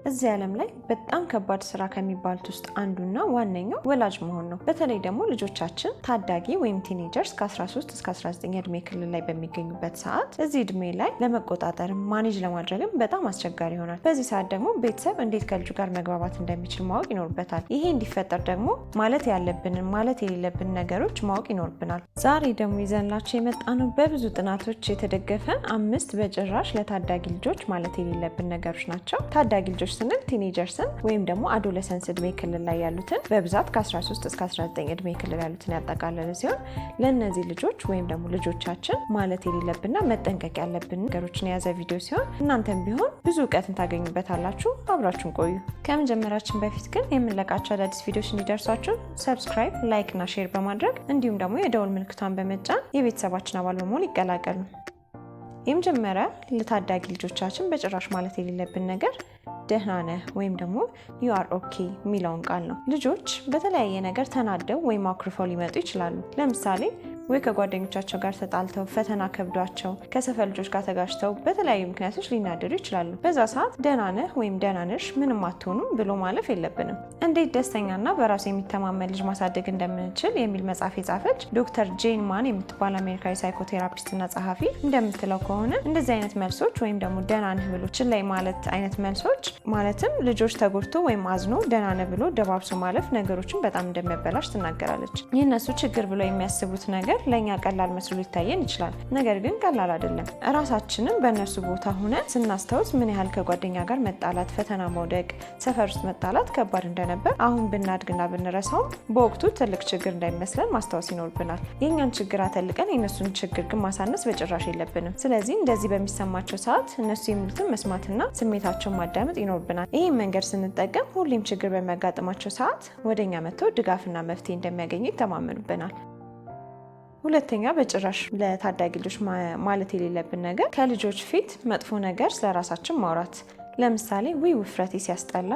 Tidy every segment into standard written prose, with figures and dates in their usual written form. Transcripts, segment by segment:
እዚህ ዓለም ላይ በጣም ከባድ ስራ ከሚባሉት ውስጥ አንዱና ዋነኛው ወላጅ መሆን ነው። በተለይ ደግሞ ልጆቻችን ታዳጊ ወይም ቲኔጀርስ ከ13 እስከ 19 እድሜ ክልል ላይ በሚገኙበት ሰዓት እዚህ እድሜ ላይ ለመቆጣጠር ማኔጅ ለማድረግም በጣም አስቸጋሪ ይሆናል። በዚህ ሰዓት ደግሞ ቤተሰብ እንዴት ከልጁ ጋር መግባባት እንደሚችል ማወቅ ይኖርበታል። ይሄ እንዲፈጠር ደግሞ ማለት ያለብንን ማለት የሌለብን ነገሮች ማወቅ ይኖርብናል። ዛሬ ደግሞ ይዘንላችሁ የመጣነው በብዙ ጥናቶች የተደገፈ 5 በጭራሽ ለታዳጊ ልጆች ማለት የሌለብን ነገሮች ናቸው። ታዳጊ ልጆች ስንል ቲኔጀርስን ወይም ደግሞ አዶለሰንስ እድሜ ክልል ላይ ያሉትን በብዛት ከ13 እስከ 19 እድሜ ክልል ያሉትን ያጠቃለለ ሲሆን ለእነዚህ ልጆች ወይም ደግሞ ልጆቻችን ማለት የሌለብንና መጠንቀቅ ያለብን ነገሮችን የያዘ ቪዲዮ ሲሆን እናንተም ቢሆን ብዙ እውቀትን ታገኙበታላችሁ። አብራችሁን ቆዩ። ከመጀመራችን በፊት ግን የምንለቃቸው አዳዲስ ቪዲዮዎች እንዲደርሷችሁ ሰብስክራይብ፣ ላይክ እና ሼር በማድረግ እንዲሁም ደግሞ የደወል ምልክቷን በመጫን የቤተሰባችን አባል በመሆን ይቀላቀሉ። የመጀመሪያ ለታዳጊ ልጆቻችን በጭራሽ ማለት የሌለብን ነገር ደህና ነህ ወይም ደግሞ you are okay የሚለውን ቃል ነው። ልጆች በተለያየ ነገር ተናደው ወይም አኩርፈው ሊመጡ ይችላሉ። ለምሳሌ ወይ ከጓደኞቻቸው ጋር ተጣልተው ፈተና ከብዷቸው ከሰፈር ልጆች ጋር ተጋጭተው በተለያዩ ምክንያቶች ሊናደዱ ይችላሉ። በዛ ሰዓት ደህና ነህ ወይም ደህና ነሽ ምንም አትሆኑም ብሎ ማለፍ የለብንም። እንዴት ደስተኛና በራሱ የሚተማመን ልጅ ማሳደግ እንደምንችል የሚል መጽሐፍ የጻፈች ዶክተር ጄን ማን የምትባል አሜሪካዊ ሳይኮቴራፒስትና ጸሐፊ እንደምትለው ከሆነ እንደዚህ አይነት መልሶች ወይም ደግሞ ደህና ነህ ብሎ ችላይ ማለት አይነት መልሶች ማለትም ልጆች ተጎድቶ ወይም አዝኖ ደህና ነህ ብሎ ደባብሶ ማለፍ ነገሮችን በጣም እንደሚያበላሽ ትናገራለች። የእነሱ ችግር ብሎ የሚያስቡት ነገር ለኛ ቀላል መስሎ ሊታየን ይችላል። ነገር ግን ቀላል አይደለም። ራሳችንን በእነሱ ቦታ ሆነን ስናስታውስ ምን ያህል ከጓደኛ ጋር መጣላት፣ ፈተና መውደቅ፣ ሰፈር ውስጥ መጣላት ከባድ እንደነበር አሁን ብናድግና ብንረሳውም በወቅቱ ትልቅ ችግር እንዳይመስለን ማስታወስ ይኖርብናል። የእኛን ችግር አተልቀን የእነሱን ችግር ግን ማሳነስ በጭራሽ የለብንም። ስለዚህ እንደዚህ በሚሰማቸው ሰዓት እነሱ የሚሉትን መስማትና ስሜታቸውን ማዳመጥ ይኖርብናል። ይህን መንገድ ስንጠቀም ሁሌም ችግር በሚያጋጥማቸው ሰዓት ወደኛ መጥተው ድጋፍና መፍትሄ እንደሚያገኙ ይተማመኑብናል። ሁለተኛ በጭራሽ ለታዳጊ ልጆች ማለት የሌለብን ነገር ከልጆች ፊት መጥፎ ነገር ስለራሳችን ማውራት። ለምሳሌ ውፍረቴ ሲያስጠላ፣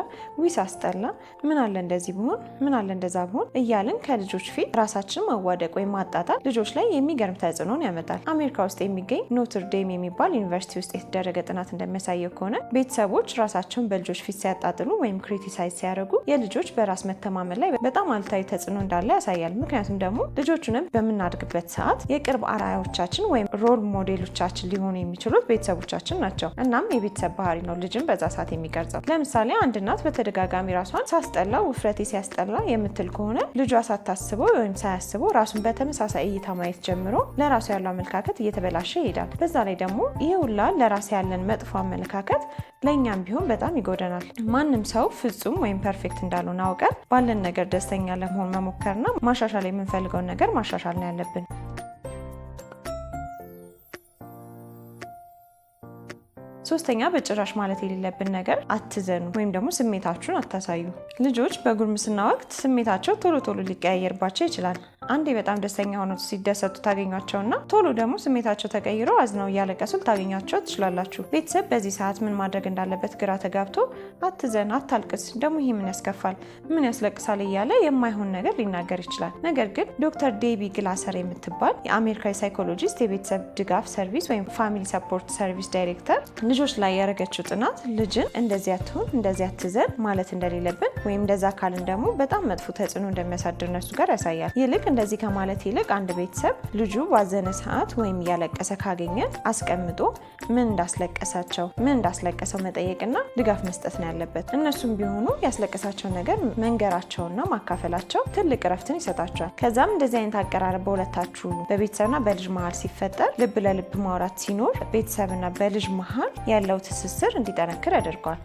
ሲያስጠላ፣ ምን አለ እንደዚህ ቢሆን፣ ምን አለ እንደዛ ቢሆን እያልን ከልጆች ፊት ራሳችን ማዋደቅ ወይም ማጣጣል ልጆች ላይ የሚገርም ተጽዕኖን ያመጣል። አሜሪካ ውስጥ የሚገኝ ኖትር ዴም የሚባል ዩኒቨርሲቲ ውስጥ የተደረገ ጥናት እንደሚያሳየው ከሆነ ቤተሰቦች ራሳቸውን በልጆች ፊት ሲያጣጥሉ ወይም ክሪቲሳይዝ ሲያደርጉ የልጆች በራስ መተማመን ላይ በጣም አሉታዊ ተጽዕኖ እንዳለ ያሳያል። ምክንያቱም ደግሞ ልጆቹንም በምናድግበት ሰዓት የቅርብ አርአያዎቻችን ወይም ሮል ሞዴሎቻችን ሊሆኑ የሚችሉት ቤተሰቦቻችን ናቸው። እናም የቤተሰብ ባህሪ ነው ልጅን በዛ ሰዓት የሚቀርጸው። ለምሳሌ አንድ እናት በተደጋጋሚ ራሷን ሳስጠላ፣ ውፍረቴ ሲያስጠላ የምትል ከሆነ ልጇ ሳታስበው ወይም ሳያስበው ራሱን በተመሳሳይ እይታ ማየት ጀምሮ ለራሱ ያለው አመለካከት እየተበላሸ ይሄዳል። በዛ ላይ ደግሞ ይሄ ሁላ ለራስ ያለን መጥፎ አመለካከት ለእኛም ቢሆን በጣም ይጎዳናል። ማንም ሰው ፍጹም ወይም ፐርፌክት እንዳልሆነ አውቀን ባለን ነገር ደስተኛ ለመሆን መሞከርና ማሻሻል የምንፈልገውን ነገር ማሻሻል ነው ያለብን። ሶስተኛ በጭራሽ ማለት የሌለብን ነገር አትዘኑ ወይም ደግሞ ስሜታችሁን አታሳዩ። ልጆች በጉርምስና ወቅት ስሜታቸው ቶሎ ቶሎ ሊቀያየርባቸው ይችላል። አንዴ በጣም ደስተኛ ሆነው ሲደሰቱ ታገኟቸውና ቶሎ ደግሞ ስሜታቸው ተቀይሮ አዝነው እያለቀሱ ታገኟቸው ትችላላችሁ። ቤተሰብ በዚህ ሰዓት ምን ማድረግ እንዳለበት ግራ ተጋብቶ አትዘን፣ አታልቅስ፣ ደግሞ ይሄ ምን ያስከፋል፣ ምን ያስለቅሳል እያለ የማይሆን ነገር ሊናገር ይችላል። ነገር ግን ዶክተር ዴቢ ግላሰር የምትባል የአሜሪካዊ ሳይኮሎጂስት የቤተሰብ ድጋፍ ሰርቪስ ወይም ፋሚሊ ሰፖርት ሰርቪስ ዳይሬክተር ልጆች ላይ ያደረገችው ጥናት ልጅን እንደዚህ አትሁን፣ እንደዚህ አትዘን ማለት እንደሌለብን ወይም እንደዛ ካልን ደግሞ በጣም መጥፎ ተጽዕኖ እንደሚያሳድር እነሱ ጋር ያሳያል። ይልቅ እንደዚህ ከማለት ይልቅ አንድ ቤተሰብ ልጁ ባዘነ ሰዓት ወይም እያለቀሰ ካገኘ አስቀምጦ ምን እንዳስለቀሰው መጠየቅና ድጋፍ መስጠት ነው ያለበት። እነሱም ቢሆኑ ያስለቀሳቸው ነገር መንገራቸውና ማካፈላቸው ትልቅ እረፍትን ይሰጣቸዋል። ከዛም እንደዚህ አይነት አቀራረብ በሁለታችሁ በቤተሰብና በልጅ መሀል ሲፈጠር ልብ ለልብ ማውራት ሲኖር ቤተሰብና በልጅ መሀል ያለው ትስስር እንዲጠነክር ያደርገዋል።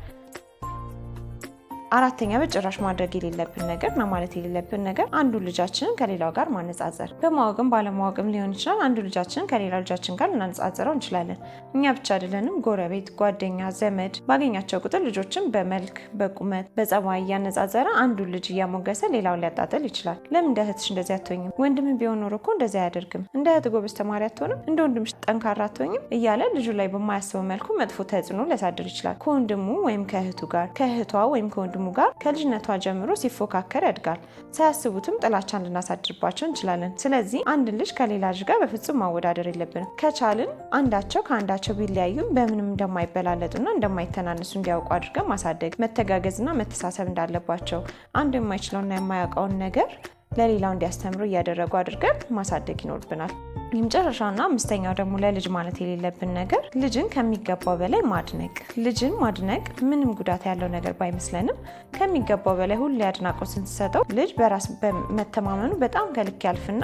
አራተኛ በጭራሽ ማድረግ የሌለብን ነገር እና ማለት የሌለብን ነገር አንዱ ልጃችንን ከሌላው ጋር ማነጻጸር። በማወቅም ባለማወቅም ሊሆን ይችላል። አንዱ ልጃችንን ከሌላ ልጃችን ጋር ልናነጻጽረው እንችላለን። እኛ ብቻ አይደለንም፣ ጎረቤት፣ ጓደኛ፣ ዘመድ ባገኛቸው ቁጥር ልጆችን በመልክ፣ በቁመት፣ በጸባይ እያነጻጸረ አንዱ ልጅ እያሞገሰ ሌላውን ሊያጣጥል ይችላል። ለምን እንደ እህትሽ እንደዚህ አትሆኝም? ወንድም ቢሆን ኖሮ እኮ እንደዚህ አያደርግም። እንደ እህት ጎበዝ ተማሪ አትሆንም? እንደ ወንድምሽ ጠንካራ አትሆኝም? እያለ ልጁ ላይ በማያስበው መልኩ መጥፎ ተጽዕኖ ሊያሳድር ይችላል። ከወንድሙ ወይም ከእህቱ ጋር፣ ከእህቷ ወይም ከወንድሙ ከወንድሙ ጋር ከልጅነቷ ጀምሮ ሲፎካከር ያድጋል። ሳያስቡትም ጥላቻን ልናሳድርባቸው እንችላለን። ስለዚህ አንድ ልጅ ከሌላ ልጅ ጋር በፍጹም ማወዳደር የለብንም። ከቻልን አንዳቸው ከአንዳቸው ቢለያዩም በምንም እንደማይበላለጡና እንደማይተናነሱ እንዲያውቁ አድርገን ማሳደግ፣ መተጋገዝና መተሳሰብ እንዳለባቸው፣ አንዱ የማይችለውና የማያውቀውን ነገር ለሌላው እንዲያስተምሩ እያደረጉ አድርገን ማሳደግ ይኖርብናል። የመጨረሻውና አምስተኛው ደግሞ ለልጅ ማለት የሌለብን ነገር ልጅን ከሚገባው በላይ ማድነቅ። ልጅን ማድነቅ ምንም ጉዳት ያለው ነገር ባይመስለንም ከሚገባው በላይ ሁሌ አድናቆት ስንሰጠው ልጅ በራስ መተማመኑ በጣም ከልክ ያልፍና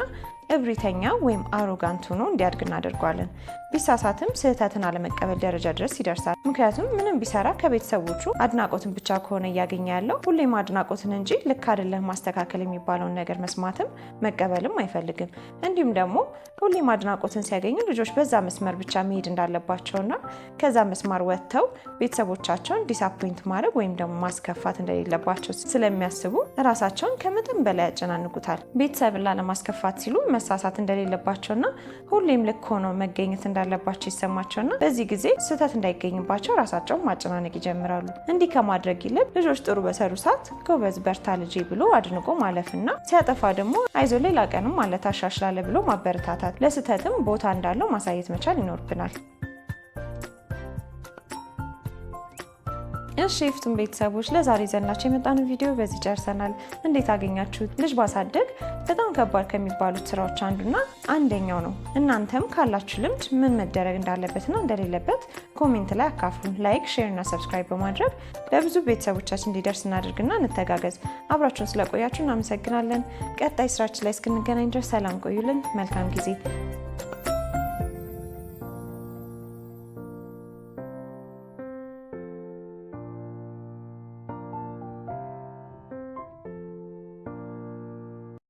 እብሪተኛ ወይም አሮጋንት ሆኖ እንዲያድግ እናደርገዋለን። ቢሳሳትም ስህተትን አለመቀበል ደረጃ ድረስ ይደርሳል። ምክንያቱም ምንም ቢሰራ ከቤተሰቦቹ አድናቆትን ብቻ ከሆነ እያገኘ ያለው ሁሌም አድናቆትን እንጂ ልክ አይደለህ ማስተካከል የሚባለውን ነገር መስማትም መቀበልም አይፈልግም። እንዲሁም ደግሞ ሁሌም አድናቆትን ሲያገኙ ልጆች በዛ መስመር ብቻ መሄድ እንዳለባቸውና ከዛ መስመር ወጥተው ቤተሰቦቻቸውን ዲስአፖይንት ማድረግ ወይም ደግሞ ማስከፋት እንደሌለባቸው ስለሚያስቡ ራሳቸውን ከመጠን በላይ ያጨናንቁታል። ቤተሰብን ላለማስከፋት ሲሉ መሳሳት እንደሌለባቸውና ሁሌም ልክ ሆነው መገኘት እንዳለባቸው ይሰማቸውና በዚህ ጊዜ ስህተት እንዳይገኝባቸው ራሳቸውን ማጨናነቅ ይጀምራሉ። እንዲህ ከማድረግ ይልቅ ልጆች ጥሩ በሰሩ ሰዓት ጎበዝ በርታ ልጄ ብሎ አድንቆ ማለፍና ሲያጠፋ ደግሞ አይዞ ሌላ ቀንም ማለት አሻሽላለ ብሎ ማበረታታት፣ ለስህተትም ቦታ እንዳለው ማሳየት መቻል ይኖርብናል። እሺ የፍቱን ቤተሰቦች ለዛሬ ይዘንላችሁ የመጣነው ቪዲዮ በዚህ ጨርሰናል። እንዴት አገኛችሁት? ልጅ ማሳደግ በጣም ከባድ ከሚባሉት ስራዎች አንዱና አንደኛው ነው። እናንተም ካላችሁ ልምድ ምን መደረግ እንዳለበትና እንደሌለበት ኮሜንት ላይ አካፍሉን። ላይክ፣ ሼር እና ሰብስክራይብ በማድረግ ለብዙ ቤተሰቦቻችን እንዲደርስ እናድርግና እንተጋገዝ። አብራችሁን ስለቆያችሁ እናመሰግናለን። ቀጣይ ስራችን ላይ እስክንገናኝ ድረስ ሰላም ቆዩልን። መልካም ጊዜ